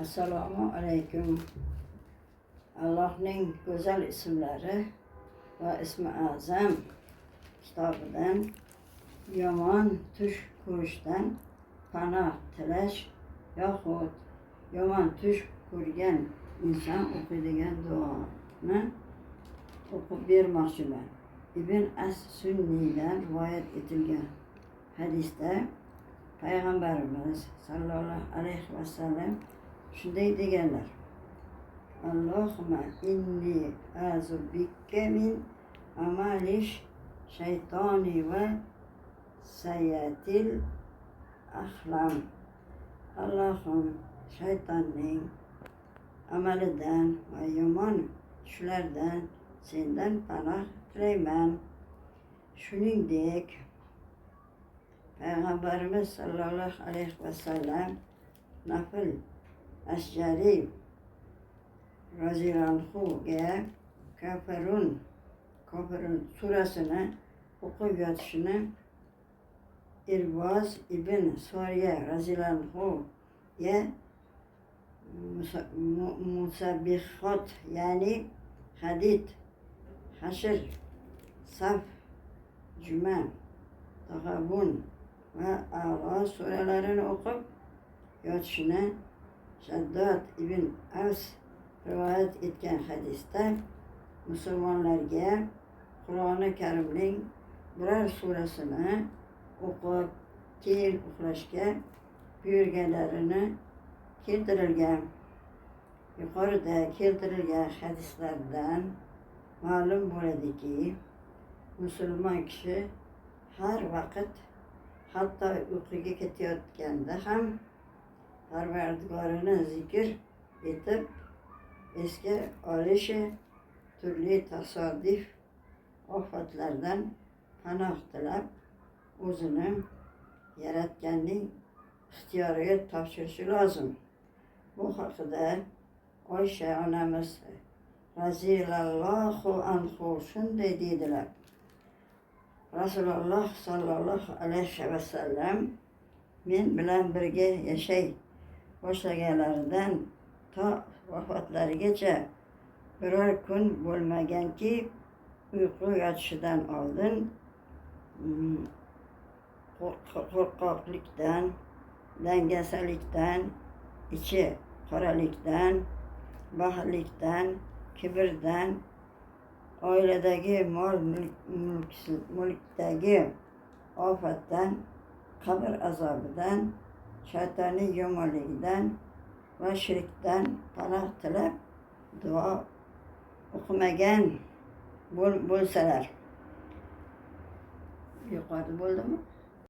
Assalomu alaykum. Allohning go'zal ismlari va ismi azam kitobidan yomon tush ko'rishdan panoh tilash yoxud yomon tush ko'rgan inson o'qiydigan duoni o'qib bermoqchiman. Ibn as-Sunniydan rivoyat etilgan hadisda Payg'ambarimiz sallallohu alayhi vasallam shunday deganlar: Allohumma inni a'udhu bika min amalish shaytoni va sayyatil ahlam. Allohim, shaytonning amalidan va yomon tushlardan sendan panoh tilayman. Shuningdek, Payg'ambarimiz sallallohu alayhi vasallam Nafl Ashjari roziyallohuga Kafirun surasini o'qib yotishini, Irboz ibn Soriya roziyallohuga Musabbihot ya'ni Hadid, Hashr, Saf, Juma, Tag'abun va A'rof suralarini o'qib yotishini Shaddod ibn Avs rivoyat etgan hadisda musulmonlarga Qur'oni Karimning biror surasini o'qib keyin uxlashga buyurganlarini keltirilgan. Yuqorida keltirilgan hadislardan ma'lum bo'ladiki, musulmon kishi har vaqt, hatto uyquga ketayotganda ham Parvardigorini zikr etib esga olishi, turli tasodif ofatlardan panoh tilab o'zini yaratganning ixtiyoriga topshirishi lozim. Bu haqida Oysha onamiz roziyallohu anhu shunday deydilar: Rasululloh sallallohu alayhi vasallam men bilan birga yashay boshlaganlaridan to vafotlarigacha biror kun bo'lmaganki, uyqu yotishidan oldin qo'rqoqlikdan, dangasalikdan, ichi qoralikdan, baxillikdan, kibrdan, oiladagi mol-mulkdagi ofatdan, qabr azobidan, shaytoniy yomonligidan va shirkdan panoh tilab duo o'qimagan bo'lsalar. Yuqorida bo'ldimi?